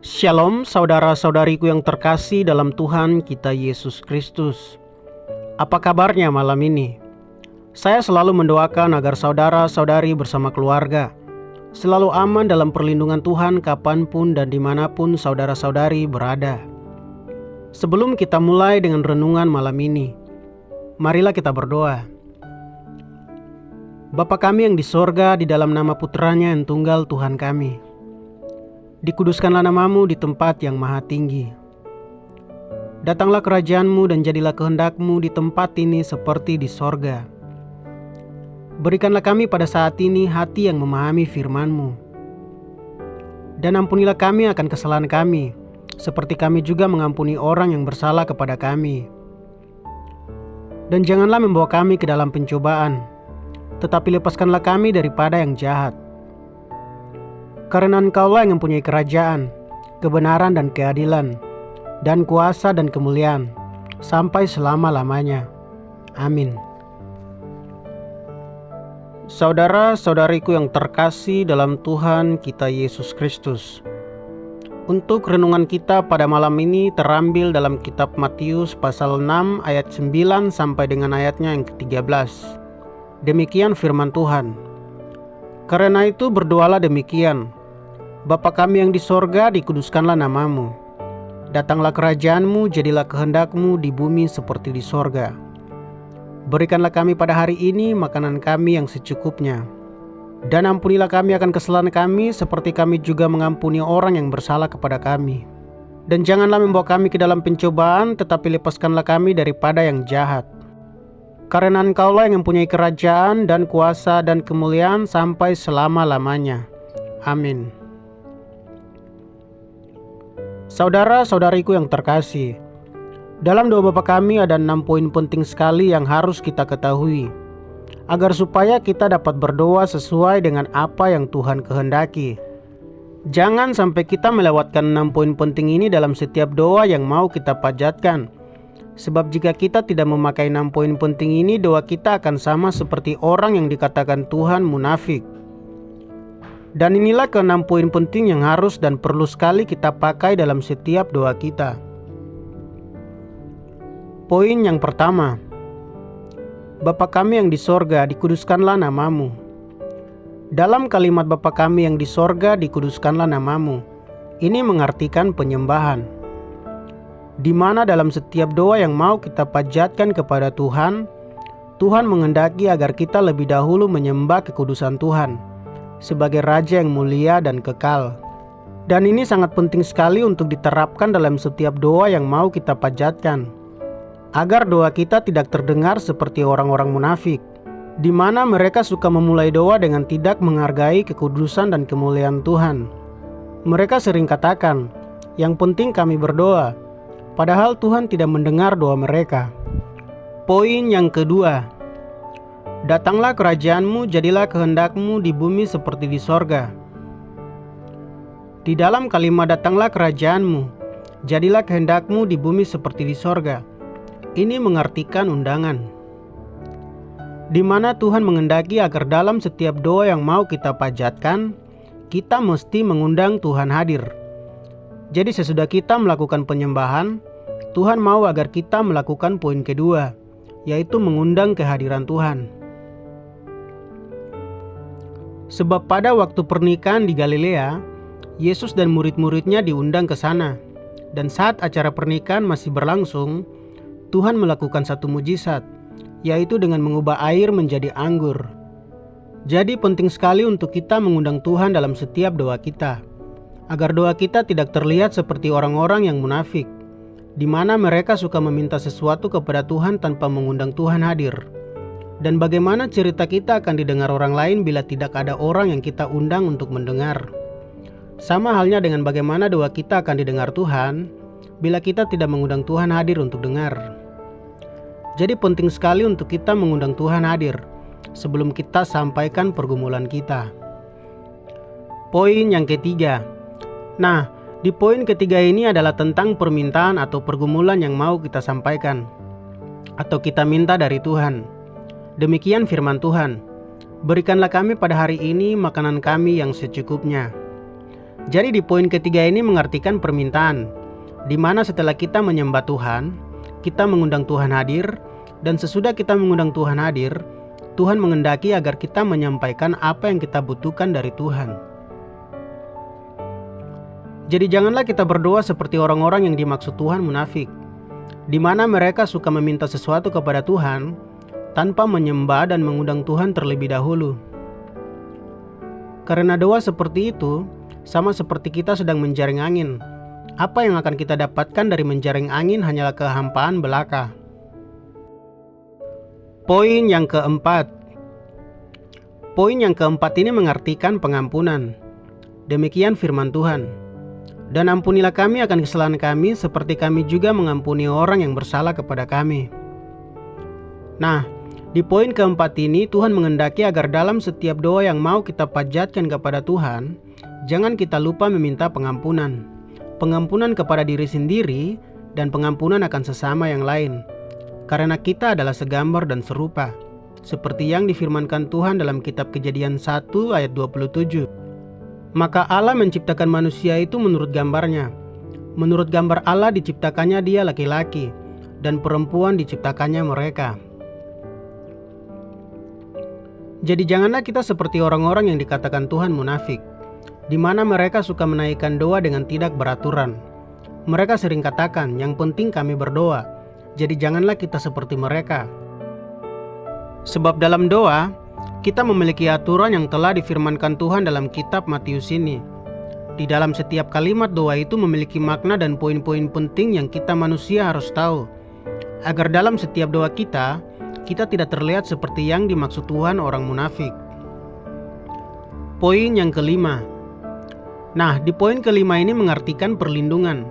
Shalom saudara-saudariku yang terkasih dalam Tuhan kita Yesus Kristus. Apa kabarnya malam ini? Saya selalu mendoakan agar saudara-saudari bersama keluarga selalu aman dalam perlindungan Tuhan kapanpun dan dimanapun saudara-saudari berada. Sebelum kita mulai dengan renungan malam ini, marilah kita berdoa. Bapa kami yang di sorga, di dalam nama putranya yang tunggal Tuhan kami, dikuduskanlah namamu di tempat yang maha tinggi. Datanglah kerajaanmu dan jadilah kehendakmu di tempat ini seperti di sorga. Berikanlah kami pada saat ini hati yang memahami firman-Mu. Dan ampunilah kami akan kesalahan kami, seperti kami juga mengampuni orang yang bersalah kepada kami. Dan janganlah membawa kami ke dalam pencobaan, tetapi lepaskanlah kami daripada yang jahat. Karena Engkaulah yang mempunyai kerajaan, kebenaran dan keadilan, dan kuasa dan kemuliaan, sampai selama-lamanya. Amin. Saudara-saudariku yang terkasih dalam Tuhan kita Yesus Kristus, untuk renungan kita pada malam ini terambil dalam kitab Matius pasal 6 ayat 9 sampai dengan ayatnya yang ke-13. Demikian firman Tuhan. Karena itu berdoalah demikian: Bapa kami yang di sorga, dikuduskanlah namamu. Datanglah kerajaanmu, jadilah kehendakmu di bumi seperti di sorga. Berikanlah kami pada hari ini makanan kami yang secukupnya. Dan ampunilah kami akan kesalahan kami, seperti kami juga mengampuni orang yang bersalah kepada kami. Dan janganlah membawa kami ke dalam pencobaan, tetapi lepaskanlah kami daripada yang jahat. Karena Engkaulah yang mempunyai kerajaan dan kuasa dan kemuliaan sampai selama-lamanya. Amin. Saudara-saudariku yang terkasih, dalam doa Bapa kami ada 6 poin penting sekali yang harus kita ketahui, agar supaya kita dapat berdoa sesuai dengan apa yang Tuhan kehendaki. Jangan sampai kita melewatkan 6 poin penting ini dalam setiap doa yang mau kita panjatkan. Sebab jika kita tidak memakai 6 poin penting ini, doa kita akan sama seperti orang yang dikatakan Tuhan munafik. Dan inilah ke-6 poin penting yang harus dan perlu sekali kita pakai dalam setiap doa kita. Poin yang pertama, Bapa kami yang di sorga, dikuduskanlah namamu. Dalam kalimat Bapa kami yang di sorga, dikuduskanlah namamu, ini mengartikan penyembahan, di mana dalam setiap doa yang mau kita panjatkan kepada Tuhan, Tuhan menghendaki agar kita lebih dahulu menyembah kekudusan Tuhan sebagai Raja yang mulia dan kekal. Dan ini sangat penting sekali untuk diterapkan dalam setiap doa yang mau kita panjatkan, agar doa kita tidak terdengar seperti orang-orang munafik, di mana mereka suka memulai doa dengan tidak menghargai kekudusan dan kemuliaan Tuhan. Mereka sering katakan, "Yang penting kami berdoa," padahal Tuhan tidak mendengar doa mereka. Poin yang kedua, datanglah kerajaanmu, jadilah kehendakmu di bumi seperti di sorga. Di dalam kalimat datanglah kerajaanmu, jadilah kehendakmu di bumi seperti di sorga, ini mengartikan undangan, di mana Tuhan menghendaki agar dalam setiap doa yang mau kita panjatkan, kita mesti mengundang Tuhan hadir. Jadi sesudah kita melakukan penyembahan, Tuhan mau agar kita melakukan poin kedua, yaitu mengundang kehadiran Tuhan. Sebab pada waktu pernikahan di Galilea, Yesus dan murid-muridnya diundang ke sana. Dan saat acara pernikahan masih berlangsung, Tuhan melakukan satu mujizat, yaitu dengan mengubah air menjadi anggur. Jadi penting sekali untuk kita mengundang Tuhan dalam setiap doa kita, agar doa kita tidak terlihat seperti orang-orang yang munafik, di mana mereka suka meminta sesuatu kepada Tuhan tanpa mengundang Tuhan hadir. Dan bagaimana cerita kita akan didengar orang lain bila tidak ada orang yang kita undang untuk mendengar? Sama halnya dengan bagaimana doa kita akan didengar Tuhan bila kita tidak mengundang Tuhan hadir untuk dengar. Jadi penting sekali untuk kita mengundang Tuhan hadir sebelum kita sampaikan pergumulan kita. Poin yang ketiga. Nah, di poin ketiga ini adalah tentang permintaan atau pergumulan yang mau kita sampaikan atau kita minta dari Tuhan. Demikian firman Tuhan. Berikanlah kami pada hari ini makanan kami yang secukupnya. Jadi di poin ketiga ini mengartikan permintaan, di mana setelah kita menyembah Tuhan, kita mengundang Tuhan hadir, dan sesudah kita mengundang Tuhan hadir, Tuhan menghendaki agar kita menyampaikan apa yang kita butuhkan dari Tuhan. Jadi janganlah kita berdoa seperti orang-orang yang dimaksud Tuhan munafik, di mana mereka suka meminta sesuatu kepada Tuhan tanpa menyembah dan mengundang Tuhan terlebih dahulu. Karena doa seperti itu sama seperti kita sedang menjaring angin. Apa yang akan kita dapatkan dari menjaring angin hanyalah kehampaan belaka. Poin yang keempat. Poin yang keempat ini mengartikan pengampunan. Demikian firman Tuhan. Dan ampunilah kami akan kesalahan kami seperti kami juga mengampuni orang yang bersalah kepada kami. Nah, di poin keempat ini Tuhan menghendaki agar dalam setiap doa yang mau kita panjatkan kepada Tuhan, jangan kita lupa meminta pengampunan. Pengampunan kepada diri sendiri dan pengampunan akan sesama yang lain. Karena kita adalah segambar dan serupa, seperti yang difirmankan Tuhan dalam kitab Kejadian 1 ayat 27. Maka Allah menciptakan manusia itu menurut gambarnya. Menurut gambar Allah diciptakannya dia laki-laki, dan perempuan diciptakannya mereka. Jadi janganlah kita seperti orang-orang yang dikatakan Tuhan munafik, di mana mereka suka menaikkan doa dengan tidak beraturan. Mereka sering katakan, yang penting kami berdoa. Jadi janganlah kita seperti mereka. Sebab dalam doa, kita memiliki aturan yang telah difirmankan Tuhan dalam kitab Matius ini. Di dalam setiap kalimat doa itu memiliki makna dan poin-poin penting yang kita manusia harus tahu, agar dalam setiap doa kita tidak terlihat seperti yang dimaksud Tuhan orang munafik. Poin yang kelima. Nah, di poin kelima ini mengartikan perlindungan.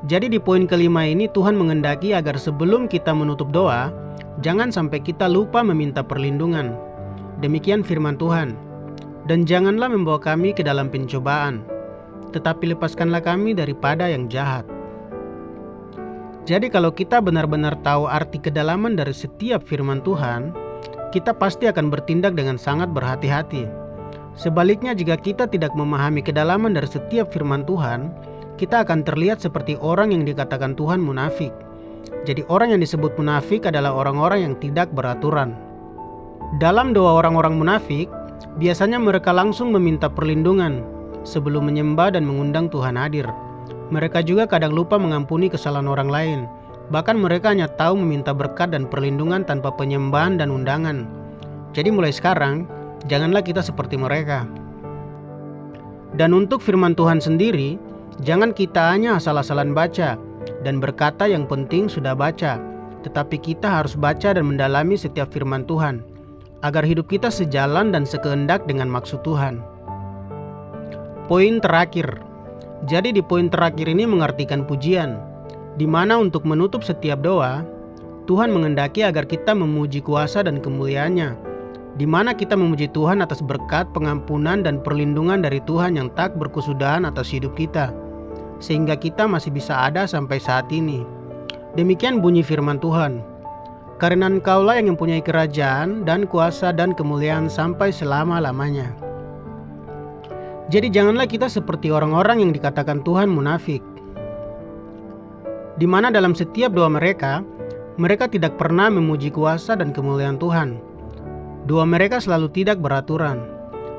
Jadi di poin kelima ini Tuhan menghendaki agar sebelum kita menutup doa, jangan sampai kita lupa meminta perlindungan. Demikian firman Tuhan. Dan janganlah membawa kami ke dalam pencobaan, tetapi lepaskanlah kami daripada yang jahat. Jadi kalau kita benar-benar tahu arti kedalaman dari setiap firman Tuhan, kita pasti akan bertindak dengan sangat berhati-hati. Sebaliknya jika kita tidak memahami kedalaman dari setiap firman Tuhan, kita akan terlihat seperti orang yang dikatakan Tuhan munafik. Jadi orang yang disebut munafik adalah orang-orang yang tidak beraturan. Dalam doa orang-orang munafik, biasanya mereka langsung meminta perlindungan sebelum menyembah dan mengundang Tuhan hadir. Mereka juga kadang lupa mengampuni kesalahan orang lain. Bahkan mereka hanya tahu meminta berkat dan perlindungan tanpa penyembahan dan undangan. Jadi mulai sekarang, janganlah kita seperti mereka. Dan untuk firman Tuhan sendiri, jangan kita hanya asal-asalan baca dan berkata yang penting sudah baca, tetapi kita harus baca dan mendalami setiap firman Tuhan, agar hidup kita sejalan dan sekehendak dengan maksud Tuhan. Poin terakhir. Jadi di poin terakhir ini mengartikan pujian, di mana untuk menutup setiap doa, Tuhan menghendaki agar kita memuji kuasa dan kemuliaan-Nya, di mana kita memuji Tuhan atas berkat, pengampunan, dan perlindungan dari Tuhan yang tak berkesudahan atas hidup kita, sehingga kita masih bisa ada sampai saat ini. Demikian bunyi firman Tuhan. Karena Engkaulah yang mempunyai kerajaan dan kuasa dan kemuliaan sampai selama-lamanya. Jadi janganlah kita seperti orang-orang yang dikatakan Tuhan munafik, di mana dalam setiap doa mereka tidak pernah memuji kuasa dan kemuliaan Tuhan. Doa mereka selalu tidak beraturan,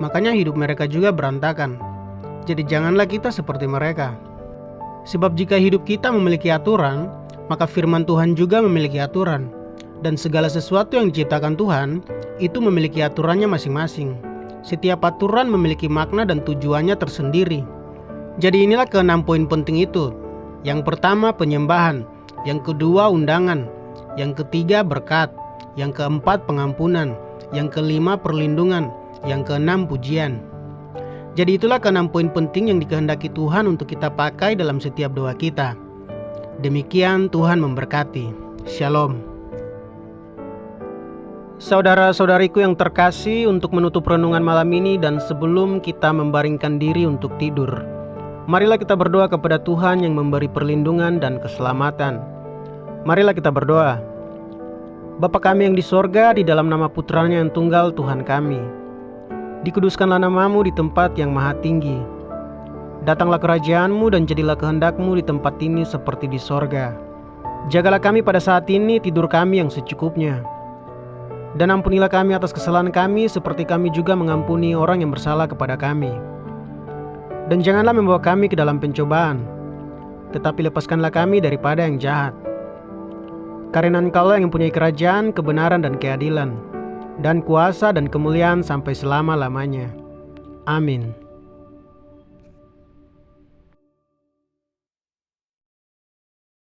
makanya hidup mereka juga berantakan. Jadi janganlah kita seperti mereka. Sebab jika hidup kita memiliki aturan, maka firman Tuhan juga memiliki aturan. Dan segala sesuatu yang diciptakan Tuhan, itu memiliki aturannya masing-masing. Setiap aturan memiliki makna dan tujuannya tersendiri. Jadi inilah ke-6 poin penting itu. Yang pertama penyembahan, yang kedua undangan, yang ketiga berkat, yang keempat pengampunan, yang kelima perlindungan, yang keenam pujian. Jadi itulah ke-6 poin penting yang dikehendaki Tuhan untuk kita pakai dalam setiap doa kita. Demikian Tuhan memberkati. Shalom. Saudara-saudariku yang terkasih, untuk menutup renungan malam ini dan sebelum kita membaringkan diri untuk tidur, marilah kita berdoa kepada Tuhan yang memberi perlindungan dan keselamatan. Marilah kita berdoa. Bapa kami yang di sorga, di dalam nama Putranya yang tunggal Tuhan kami, dikuduskanlah namamu di tempat yang maha tinggi. Datanglah kerajaanmu dan jadilah kehendakmu di tempat ini seperti di sorga. Jagalah kami pada saat ini tidur kami yang secukupnya. Dan ampunilah kami atas kesalahan kami seperti kami juga mengampuni orang yang bersalah kepada kami. Dan janganlah membawa kami ke dalam pencobaan, tetapi lepaskanlah kami daripada yang jahat. Karena Engkaulah yang mempunyai kerajaan, kebenaran dan keadilan, dan kuasa dan kemuliaan sampai selama-lamanya. Amin.